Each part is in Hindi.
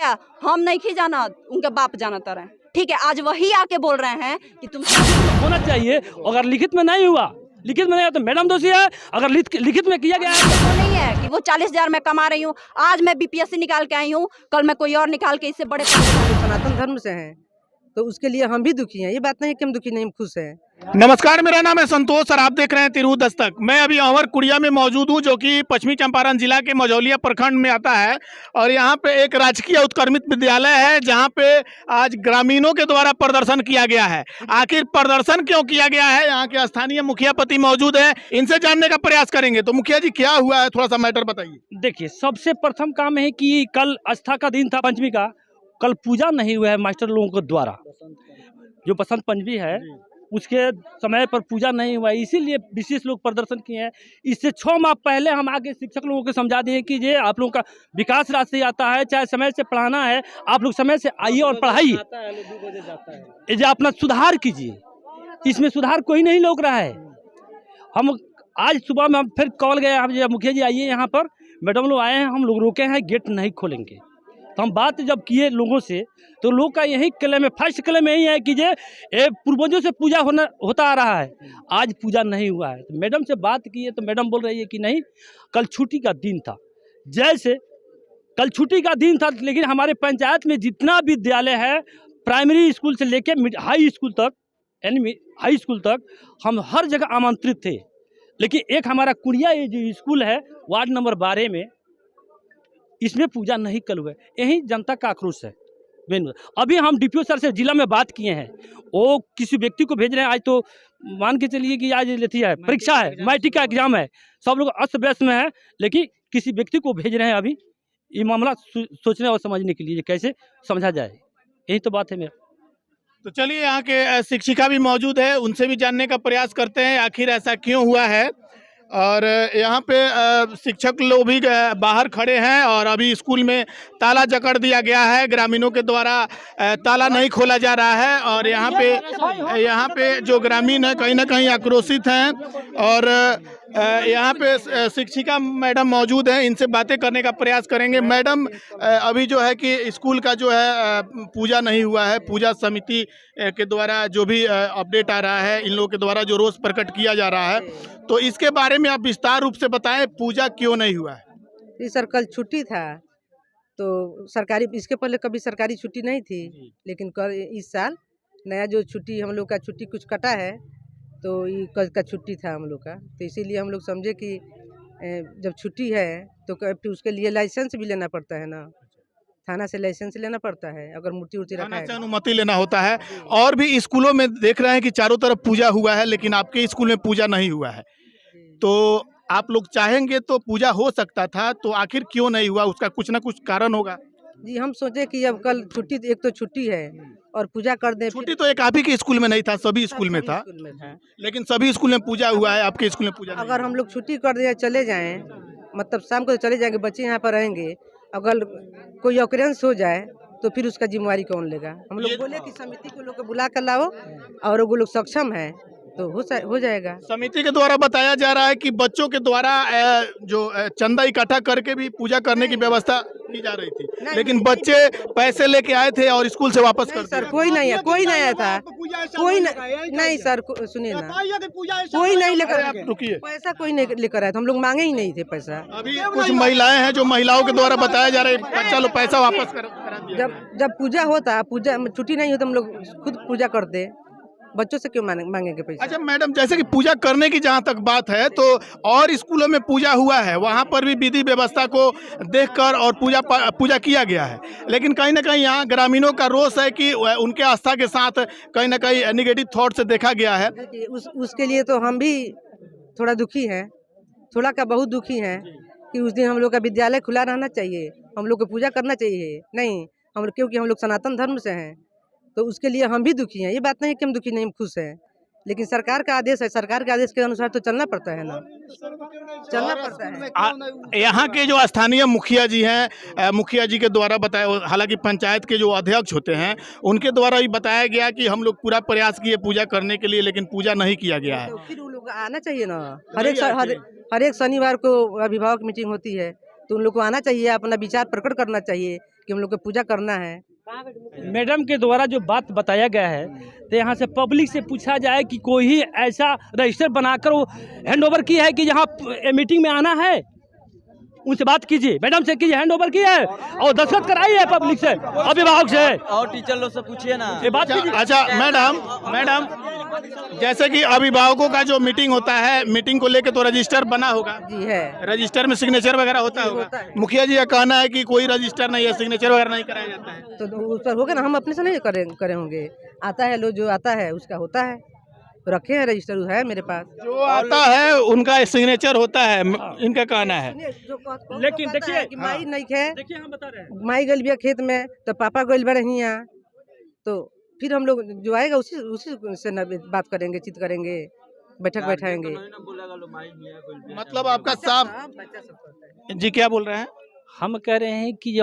क्या हम नहीं की जाना, उनके बाप जानता रहे। ठीक है, आज वही आके बोल रहे हैं कि तुम होना चाहिए। अगर लिखित में नहीं हुआ, लिखित में नहीं हुआ तो मैडम दोषी है। अगर लिखित में किया गया है तो नहीं है कि वो 40,000 में कमा रही हूँ, आज मैं बीपीएससी निकाल के आई हूँ, कल मैं कोई और निकाल के इससे बड़े सनातन धर्म से हैं तो उसके लिए हम भी दुखी हैं। ये बात नहीं कि हम दुखी नहीं, हम खुश हैं। नमस्कार, मेरा नाम है संतोष और आप देख रहे हैं तिरहू दस्तक। मैं अभी अवर कुड़िया में मौजूद हूं, जो कि पश्चिमी चंपारण जिला के मझौलिया प्रखंड में आता है। और यहां पे एक राजकीय उत्क्रमित विद्यालय है, जहां पे आज ग्रामीणों के द्वारा प्रदर्शन किया गया है। आखिर प्रदर्शन क्यों किया गया है, यहाँ के स्थानीय मुखिया पति मौजूद है, इनसे जानने का प्रयास करेंगे। तो मुखिया जी, क्या हुआ है, थोड़ा सा मैटर बताइए। देखिए, सबसे प्रथम काम है कि कल आस्था का दिन था, पंचमी का। कल पूजा नहीं हुआ है मास्टर लोगों के द्वारा। जो बसंत पंचमी है उसके समय पर पूजा नहीं हुआ है, इसीलिए विशेष लोग प्रदर्शन किए हैं। इससे 6 माह पहले हम आगे शिक्षक लोगों को समझा दिए कि ये आप लोगों का विकास राशि आता है, चाहे समय से पढ़ाना है, आप लोग समय से आइए और पढ़ाइए, ये अपना सुधार कीजिए। इसमें सुधार कोई नहीं लोग रहा है। हम आज सुबह में हम फिर कॉल गए, हम मुखिया जी आइए यहाँ पर, मैडम लोग आए हैं, हम लोग रोके हैं, गेट नहीं खोलेंगे। तो हम बात जब किए लोगों से, तो लोग का यही क्लेम है, फर्स्ट क्लेम यही है कि ये पूर्वजों से पूजा होता आ रहा है, आज पूजा नहीं हुआ है। तो मैडम से बात की है तो मैडम बोल रही है कि नहीं, कल छुट्टी का दिन था। जैसे कल छुट्टी का दिन था, लेकिन हमारे पंचायत में जितना विद्यालय है, प्राइमरी स्कूल से लेके हाई स्कूल तक, यानी हाई स्कूल तक, हम हर जगह आमंत्रित थे। लेकिन एक हमारा कुड़िया ये जो स्कूल है वार्ड नंबर 12 में, इसमें पूजा नहीं कल हुआ। यही जनता का आक्रोश है। अभी हम डीपीओ सर से जिला में बात किए हैं, वो किसी व्यक्ति को भेज रहे हैं। आज तो मान के चलिए कि आज लेती है परीक्षा है, मैट्रिक का एग्जाम है, सब लोग अस्त व्यस्त में है, लेकिन किसी व्यक्ति को भेज रहे हैं अभी ये मामला सोचने और समझने के लिए कैसे समझा जाए। यही तो बात है मेरा। तो चलिए, यहाँ के शिक्षिका भी मौजूद है, उनसे भी जानने का प्रयास करते हैं आखिर ऐसा क्यों हुआ है। और यहाँ पे शिक्षक लोग भी बाहर खड़े हैं और अभी स्कूल में ताला जकड़ दिया गया है, ग्रामीणों के द्वारा ताला नहीं खोला जा रहा है। और यहाँ पे जो ग्रामीण है कहीं ना कहीं आक्रोशित हैं। और यहाँ पे शिक्षिका मैडम मौजूद हैं, इनसे बातें करने का प्रयास करेंगे। मैडम, अभी जो है कि स्कूल का जो है पूजा नहीं हुआ है, पूजा समिति के द्वारा जो भी अपडेट आ रहा है, इन लोगों के द्वारा जो रोष प्रकट किया जा रहा है, तो इसके बारे में आप विस्तार रूप से बताएं, पूजा क्यों नहीं हुआ है। जी सर, कल छुट्टी था तो सरकारी, इसके पहले कभी सरकारी छुट्टी नहीं थी, लेकिन इस साल नया जो छुट्टी हम लोग का छुट्टी कुछ कटा है, तो ये कल का छुट्टी था हम लोग का। तो इसीलिए हम लोग समझे कि जब छुट्टी है तो उसके लिए लाइसेंस भी लेना पड़ता है ना, थाना से लाइसेंस लेना पड़ता है अगर मूर्ति उर्ति रखा है, थाना से अनुमति लेना होता है। और भी स्कूलों में देख रहे हैं कि चारों तरफ पूजा हुआ है, लेकिन आपके स्कूल में पूजा नहीं हुआ है। तो आप लोग चाहेंगे तो पूजा हो सकता था, तो आखिर क्यों नहीं हुआ, उसका कुछ ना कुछ कारण होगा। जी हम सोचे कि अब कल छुट्टी, एक तो छुट्टी है और पूजा कर दें। छुट्टी तो एक आप ही के स्कूल में नहीं था, सभी स्कूल में था, लेकिन सभी स्कूल में पूजा हुआ है, आपके स्कूल में पूजा नहीं। अगर हम लोग छुट्टी कर दें, चले जाएं, मतलब शाम को चले जाएंगे, बच्चे यहाँ पर रहेंगे, अगर कोई ऑकरेंस हो जाए तो फिर उसका जिम्मेवारी कौन लेगा। हम लोग बोले कि समिति को लोग को बुला कर लाओ और वो लोग सक्षम है तो हो जाएगा। समिति के द्वारा बताया जा रहा है कि बच्चों के द्वारा जो चंदा इकट्ठा करके भी पूजा करने की व्यवस्था की जा रही थी, लेकिन बच्चे पैसे लेके आए थे और स्कूल से वापस कर दिए। सर कोई नहीं है, कोई नहीं आया था, कोई नहीं सर, सुनिए ना, कोई नहीं लेकर, रुकिए, पैसा कोई नहीं लेकर आया था, हम लोग मांगे ही नहीं थे पैसा। अभी कुछ महिलाएं हैं जो महिलाओं के द्वारा बताया जा रहा है बच्चा लोग पैसा वापस करा दिया। जब पूजा होता, पूजा छुट्टी नहीं होता, हम लोग खुद पूजा करते, बच्चों से क्यों मांगेंगे पैसा। अच्छा मैडम, जैसे कि पूजा करने की जहाँ तक बात है, तो और स्कूलों में पूजा हुआ है, वहाँ पर भी विधि व्यवस्था को देखकर और पूजा किया गया है, लेकिन कहीं ना कहीं यहाँ ग्रामीणों का रोष है कि उनके आस्था के साथ कहीं ना कहीं निगेटिव थॉट से देखा गया है। उसके लिए तो हम भी थोड़ा दुखी हैं, थोड़ा का बहुत दुखी हैं कि उस दिन हम लोग का विद्यालय खुला रहना चाहिए, हम लोग को पूजा करना चाहिए, नहीं हम, क्योंकि हम लोग सनातन धर्म से हैं, तो उसके लिए हम भी दुखी हैं। ये बात नहीं कि हम दुखी नहीं, हम खुश हैं, लेकिन सरकार का आदेश है, सरकार के आदेश के अनुसार तो चलना पड़ता है ना, चलना पड़ता है। यहाँ के जो स्थानीय मुखिया जी हैं, मुखिया जी के द्वारा बताया, हालांकि पंचायत के जो अध्यक्ष होते हैं उनके द्वारा ही बताया गया कि हम लोग पूरा प्रयास किए पूजा करने के लिए, लेकिन पूजा नहीं किया गया है। तो फिर उन लोग आना चाहिए ना, हर एक शनिवार को अभिभावक मीटिंग होती है, तो उन लोग को आना चाहिए, अपना विचार प्रकट करना चाहिए कि हम लोग को पूजा करना है। मैडम के द्वारा जो बात बताया गया है, तो यहाँ से पब्लिक से पूछा जाए कि कोई ही ऐसा रजिस्टर बनाकर वो हैंड ओवर की है कि यहाँ मीटिंग में आना है, उनसे बात कीजिए, मैडम से कीजिए, हैंड ओवर की है और दस्तखत कराई है पब्लिक से, अभिभावक से और टीचर लोग से पूछिए ना ये बात कीजिए। अच्छा मैडम जैसे कि अभिभावकों का जो मीटिंग होता है, मीटिंग को लेके तो रजिस्टर बना होगा जी है, रजिस्टर में सिग्नेचर वगैरह होता होता होगा। है। मुखिया जी का कहना है कि कोई रजिस्टर नहीं है, सिग्नेचर वगैरह नहीं कराया जाता है। तो उस पर होगा ना, हम अपने से नहीं करे होंगे। आता है लोग जो आता है उसका होता है, रखे हैं रजिस्टर है मेरे पास। जो आता है उनका सिग्नेचर होता है, इनका कहना है। लेकिन देखिए कि माई नहीं है, देखिए हम बता रहे हैं, माई गल बिया खेत में तो पापा गल बड़े यहाँ, तो फिर हम लोग जो आएगा उसी से न बात करेंगे, चित करेंगे, बैठक बैठाएंगे। मतलब आपका साफ जी क्या बोल रहे हैं? हम कह रहे हैं कि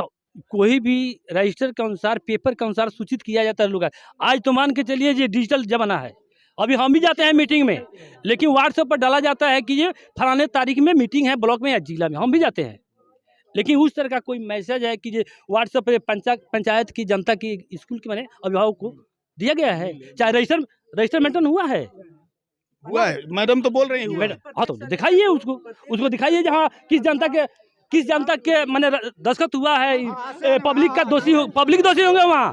कोई भी रजिस्टर के अनुसार, पेपर के अनुसार सूचित किया जाता है लोग। आज तो मान के चलिए ये डिजिटल जमाना है, अभी हम भी जाते हैं मीटिंग में, लेकिन व्हाट्सएप पर डाला जाता है कि ये फलाने तारीख में मीटिंग है ब्लॉक में या जिला में, हम भी जाते हैं, लेकिन उस तरह का कोई मैसेज है कि ये व्हाट्सएप पे पंचायत की, जनता की, स्कूल के मैंने अभिभावक को दिया गया है, चाहे रजिस्टर मेंटेन हुआ है मैडम तो बोल रही है हुआ है। हाँ तो दिखाइए, उसको दिखाइए जहाँ किस जनता के मैंने दस्तखत हुआ है। पब्लिक दोषी होंगे वहाँ।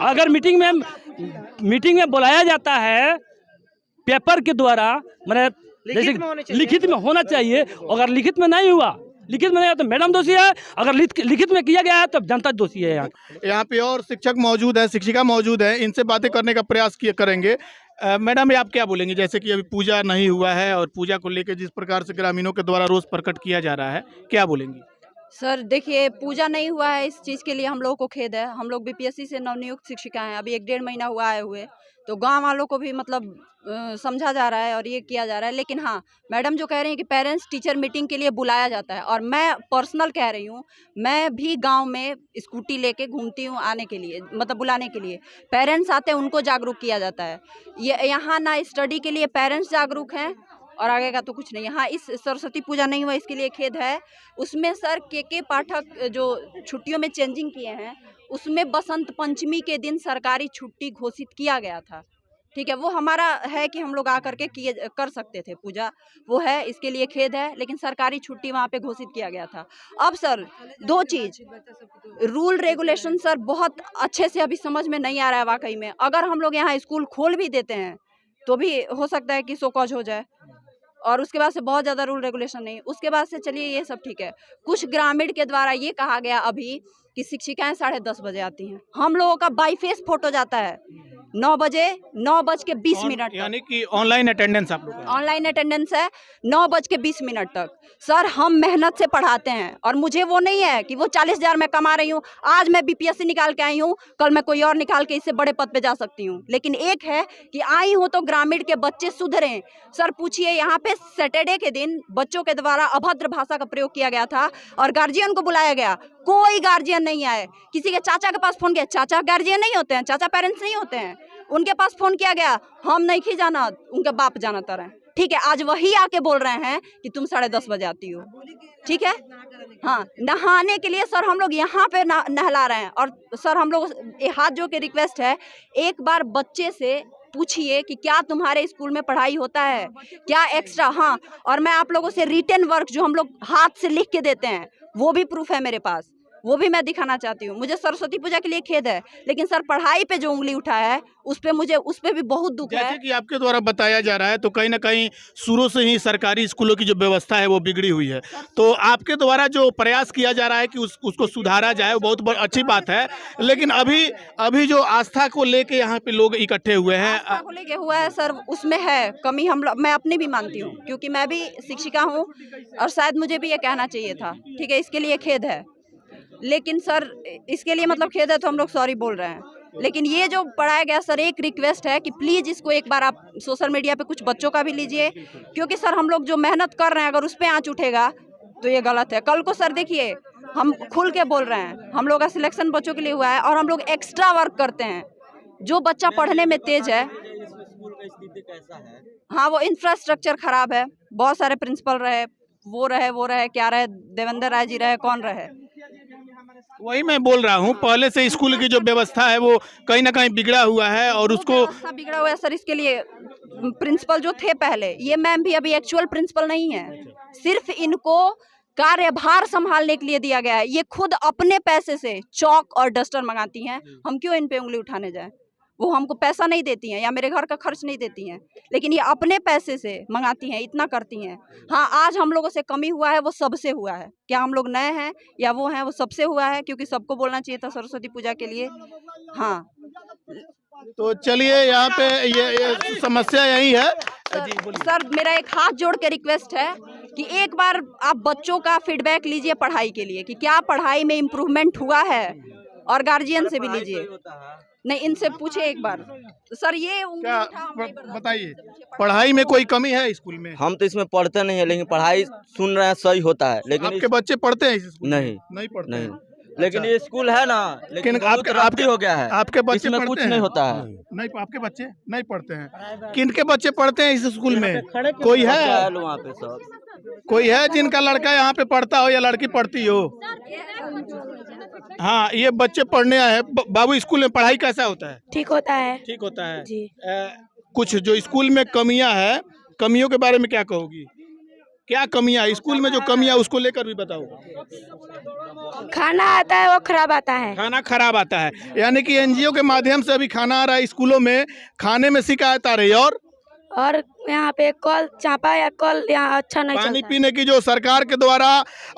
अगर मीटिंग में बुलाया जाता है पेपर के द्वारा, मैंने जैसे लिखित में होना चाहिए, अगर लिखित में नहीं हुआ, तो मैडम दोषी है, अगर लिखित में किया गया है तो जनता दोषी है। यहाँ पे और शिक्षक मौजूद है, शिक्षिका मौजूद है, इनसे बातें करने का प्रयास करेंगे। मैडम आप क्या बोलेंगे, जैसे कि अभी पूजा नहीं हुआ है और पूजा को लेकर जिस प्रकार से ग्रामीणों के द्वारा रोष प्रकट किया जा रहा है, क्या बोलेंगी? सर देखिए, पूजा नहीं हुआ है, इस चीज़ के लिए हम लोगों को खेद है। हम लोग बीपीएससी से नवनियुक्त शिक्षिका हैं, अभी 1-1.5 महीना हुआ आए हुए, तो गांव वालों को भी मतलब समझा जा रहा है और ये किया जा रहा है। लेकिन हाँ, मैडम जो कह रही हैं कि पेरेंट्स टीचर मीटिंग के लिए बुलाया जाता है, और मैं पर्सनल कह रही हूँ, मैं भी गांव में स्कूटी लेके घूमती हूँ आने के लिए, मतलब बुलाने के लिए। पेरेंट्स आते हैं, उनको जागरूक किया जाता है। ये यहाँ ना स्टडी के लिए पेरेंट्स जागरूक हैं और आगे का तो कुछ नहीं। हाँ, इस सरस्वती पूजा नहीं हुआ, इसके लिए खेद है। उसमें सर के पाठक जो छुट्टियों में चेंजिंग किए हैं, उसमें बसंत पंचमी के दिन सरकारी छुट्टी घोषित किया गया था। ठीक है, वो हमारा है कि हम लोग आकर के कर सकते थे पूजा, वो है, इसके लिए खेद है, लेकिन सरकारी छुट्टी वहाँ पे घोषित किया गया था। अब सर 2 चीज़, रूल रेगुलेशन सर बहुत अच्छे से अभी समझ में नहीं आ रहा है वाकई में। अगर हम लोग यहाँ स्कूल खोल भी देते हैं तो भी हो सकता है कि शोकॉज हो जाए, और उसके बाद से बहुत ज़्यादा रूल रेगुलेशन नहीं। उसके बाद से चलिए ये सब ठीक है, कुछ ग्रामीण के द्वारा ये कहा गया अभी कि शिक्षिकाएं 10:30 बजे आती हैं। हम लोगों का बाई फेस फोटो जाता है 9:20 यानी कि ऑनलाइन अटेंडेंस आप लोग ऑनलाइन अटेंडेंस है 9:20 तक। सर हम मेहनत से पढ़ाते हैं, और मुझे वो नहीं है कि वो 40,000 मैं कमा रही हूँ, आज मैं बीपीएससी निकाल के आई हूँ, कल मैं कोई और निकाल के इससे बड़े पद पे जा सकती हूँ। लेकिन एक है कि आई हूँ तो ग्रामीण के बच्चे सुधरें। सर पूछिए, यहाँ पे सैटरडे के दिन बच्चों के द्वारा अभद्र भाषा का प्रयोग किया गया था और गार्जियन को बुलाया गया, कोई गार्जियन नहीं आए। किसी के चाचा के पास फोन किया, चाचा गार्जियन नहीं होते हैं, चाचा पेरेंट्स नहीं होते हैं, उनके पास फोन किया गया, हम नहीं जाना, उनके बाप जाना तरह। ठीक है, आज वही आके बोल रहे हैं कि तुम 10:30 बजे आती हो। ठीक है, हाँ, नहाने के लिए सर हम लोग यहाँ पे नहला रहे हैं। और सर हम लोग हाथ जोड़ के रिक्वेस्ट है, एक बार बच्चे से पूछिए कि क्या तुम्हारे स्कूल में पढ़ाई होता है, क्या एक्स्ट्रा। हाँ, और मैं आप लोगों से रिटन वर्क जो हम लोग हाथ से लिख के देते हैं, वो भी प्रूफ है मेरे पास, वो भी मैं दिखाना चाहती हूँ। मुझे सरस्वती पूजा के लिए खेद है, लेकिन सर पढ़ाई पे जो उंगली उठाया है उस पे भी बहुत दुख है। जैसे कि आपके द्वारा बताया जा रहा है, तो कहीं ना कहीं शुरू से ही सरकारी स्कूलों की जो व्यवस्था है वो बिगड़ी हुई है, तो आपके द्वारा जो प्रयास किया जा रहा है कि उसको सुधारा जाए, वो बहुत अच्छी बात है। लेकिन अभी जो आस्था को लेके यहाँ पे लोग इकट्ठे हुए हैं, आस्था को लेके हुआ है सर, उसमें है कमी। मैं अपनी भी मानती हूँ, क्योंकि मैं भी शिक्षिका हूँ और शायद मुझे भी ये कहना चाहिए था। ठीक है, इसके लिए खेद है, लेकिन सर इसके लिए मतलब खेद है तो हम लोग सॉरी बोल रहे हैं। लेकिन ये जो पढ़ाया गया सर, एक रिक्वेस्ट है कि प्लीज़ इसको एक बार आप सोशल मीडिया पे कुछ बच्चों का भी लीजिए, क्योंकि सर हम लोग जो मेहनत कर रहे हैं अगर उस पर आँच उठेगा तो ये गलत है। कल को सर देखिए, हम खुल के बोल रहे हैं, हम लोग का सिलेक्शन बच्चों के लिए हुआ है और हम लोग एक्स्ट्रा वर्क करते हैं। जो बच्चा पढ़ने में तेज है, हाँ, वो इंफ्रास्ट्रक्चर खराब है, बहुत सारे प्रिंसिपल रहे, वो रहे क्या रहे, देवेंद्र राय जी रहे, कौन रहे, वही मैं बोल रहा हूँ, पहले से स्कूल की जो व्यवस्था है वो कहीं ना कहीं बिगड़ा हुआ है और उसको व्यवस्था बिगड़ा हुआ है सर। इसके लिए प्रिंसिपल जो थे पहले, ये मैम भी अभी एक्चुअल प्रिंसिपल नहीं है, सिर्फ इनको कार्यभार संभालने के लिए दिया गया है। ये खुद अपने पैसे से चौक और डस्टर मंगाती हैं, हम क्यों इन पे उंगली उठाने जाएं? वो हमको पैसा नहीं देती हैं या मेरे घर का खर्च नहीं देती हैं, लेकिन ये अपने पैसे से मंगाती हैं, इतना करती हैं। हाँ, आज हम लोगों से कमी हुआ है वो सबसे हुआ है। क्या हम लोग नए हैं या वो हैं, वो सबसे हुआ है, क्योंकि सबको बोलना चाहिए था सरस्वती पूजा के लिए। हाँ, तो चलिए यहाँ पे ये समस्या यही है। सर मेरा एक हाथ जोड़ के रिक्वेस्ट है कि एक बार आप बच्चों का फीडबैक लीजिए पढ़ाई के लिए कि क्या पढ़ाई में इम्प्रूवमेंट हुआ है, और गार्जियन से भी लीजिए। नहीं, इनसे पूछे एक बार सर। ये क्या बताइए, पढ़ाई में कोई कमी है स्कूल में? हम तो इसमें पढ़ते नहीं है, लेकिन पढ़ाई सुन रहे हैं सही होता है, लेकिन आपके बच्चे पढ़ते हैं इस स्कूल में? नहीं पढ़ते नहीं, हैं। लेकिन ये स्कूल है ना, लेकिन आपके हो गया है, आपके बच्चे इसमें पढ़ते कुछ हैं? नहीं होता है। नहीं, आपके बच्चे नहीं पढ़ते हैं। किनके बच्चे पढ़ते हैं इस स्कूल में? कोई है वहाँ पे सब कोई है जिनका लड़का यहाँ पे पढ़ता हो या लड़की पढ़ती हो? हाँ, ये बच्चे पढ़ने आए हैं। बाबू, स्कूल में पढ़ाई कैसा होता है? ठीक होता है ठीक होता है जी। कुछ जो स्कूल में कमियां है, कमियों के बारे में क्या कहोगी? क्या कमियां स्कूल में, जो कमियां उसको लेकर भी बताओ। खाना आता है वो खराब आता है। खाना खराब आता है, यानी कि एनजीओ के माध्यम से अभी खाना आ रहा है स्कूलों में, खाने में शिकायत आ रही है। और यहाँ पे कल चापा या कल यहाँ अच्छा नहीं पानी चलता। पीने की जो सरकार के द्वारा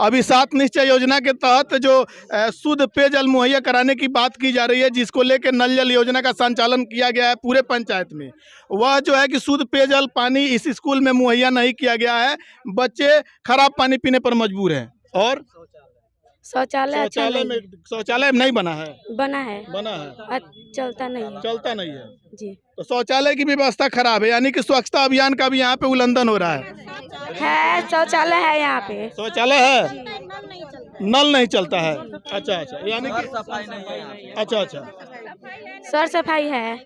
अभी 7 निश्चय योजना के तहत जो शुद्ध पेयजल मुहैया कराने की बात की जा रही है, जिसको लेकर नल जल योजना का संचालन किया गया है पूरे पंचायत में, वह जो है कि शुद्ध पेयजल पानी इस स्कूल में मुहैया नहीं किया गया है। बच्चे खराब पानी पीने पर मजबूर हैं। और शौचालय नहीं बना है। बना है चलता नहीं है जी। तो शौचालय की व्यवस्था खराब है, यानी कि स्वच्छता अभियान का भी यहाँ पे उल्लंघन हो रहा है। शौचालय है यहाँ पे, शौचालय है, नल नहीं चलता है। अच्छा, यानी कि सफाई नहीं है। अच्छा, सर सफाई है।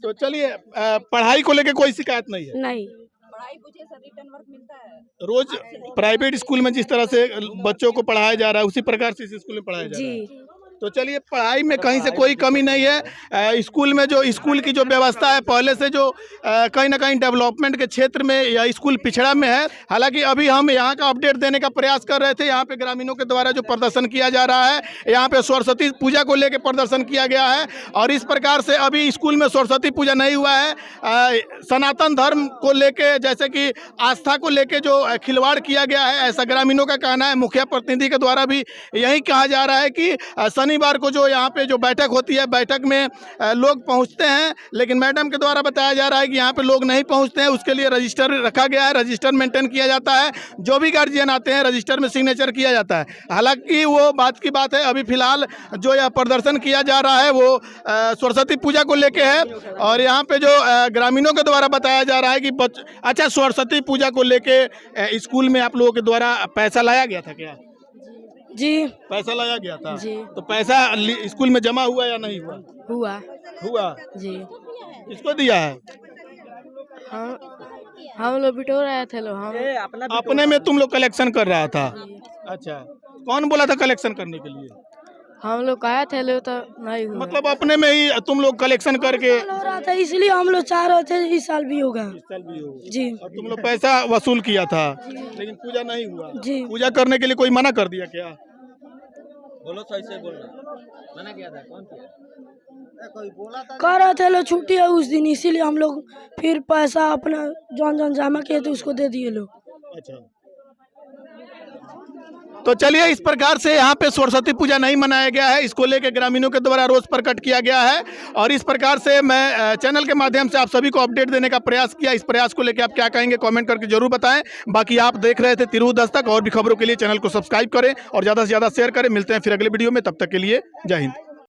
तो चलिए, पढ़ाई को लेके कोई शिकायत नहीं है? नहीं, पढ़ाई पूछिए सर, रिटर्न वर्क मिलता है रोज प्राइवेट स्कूल में जिस तरह से बच्चों को पढ़ाया जा रहा है, उसी प्रकार से इस स्कूल में पढ़ाया जा रहा है। तो चलिए, पढ़ाई में कहीं से कोई कमी नहीं है। स्कूल में जो स्कूल की जो व्यवस्था है, पहले से जो कहीं ना कहीं डेवलपमेंट के क्षेत्र में यह स्कूल पिछड़ा में है। हालांकि अभी हम यहाँ का अपडेट देने का प्रयास कर रहे थे। यहाँ पे ग्रामीणों के द्वारा जो प्रदर्शन किया जा रहा है, यहाँ पे सरस्वती पूजा को लेकर प्रदर्शन किया गया है, और इस प्रकार से अभी स्कूल में सरस्वती पूजा नहीं हुआ है। सनातन धर्म को लेके, जैसे कि आस्था को लेके जो खिलवाड़ किया गया है, ऐसा ग्रामीणों का कहना है। मुखिया प्रतिनिधि के द्वारा भी यही कहा जा रहा है कि शनिवार को जो यहाँ पे जो बैठक होती है, बैठक में लोग पहुँचते हैं, लेकिन मैडम के द्वारा बताया जा रहा है कि यहाँ पे लोग नहीं पहुँचते हैं। उसके लिए रजिस्टर रखा गया है, रजिस्टर मेंटेन किया जाता है। जो भी गार्जियन आते हैं, रजिस्टर में सिग्नेचर किया जाता है। हालांकि वो बात की बात है, अभी फिलहाल जो यह प्रदर्शन किया जा रहा है वो सरस्वती पूजा को लेके है। और यहाँ पे जो ग्रामीणों के द्वारा बताया जा रहा है कि अच्छा, सरस्वती पूजा को लेके स्कूल में आप लोगों के द्वारा पैसा लाया गया था क्या? जी, पैसा लाया गया था जी। तो पैसा स्कूल में जमा हुआ या नहीं हुआ? हुआ जी। किसको दिया है? हम लोग बिटोर रहे थे अपने में तुम लोग कलेक्शन कर रहा था? अच्छा, कौन बोला था कलेक्शन करने के लिए? हम लोग आए थे तो नहीं हुआ। मतलब अपने में ही तुम लोग कलेक्शन करके हो रहा था, इसलिए हम लोग चाह रहे थे इस साल भी होगा। जी। और तुम लोग पैसा वसूल किया था, लेकिन पूजा नहीं हुआ। जी। पूजा करने के लिए कोई मना कर दिया क्या? बोलो, सही से बोलना। मना किया था? कौन किया? कर रहे थे लोग, छुट्टी है उस दिन, इसीलिए हम लोग फिर पैसा अपना जौन जमा किए थे उसको दे दिए लोग। अच्छा, तो चलिए, इस प्रकार से यहाँ पे सरस्वती पूजा नहीं मनाया गया है। इसको लेकर ग्रामीणों के द्वारा रोष प्रकट किया गया है, और इस प्रकार से मैं चैनल के माध्यम से आप सभी को अपडेट देने का प्रयास किया। इस प्रयास को लेकर आप क्या कहेंगे, कमेंट करके जरूर बताएं। बाकी आप देख रहे थे तिरहुत दस्तक, और भी खबरों के लिए चैनल को सब्सक्राइब करें और ज़्यादा से ज़्यादा शेयर करें। मिलते हैं फिर अगले वीडियो में, तब तक के लिए जय हिंद।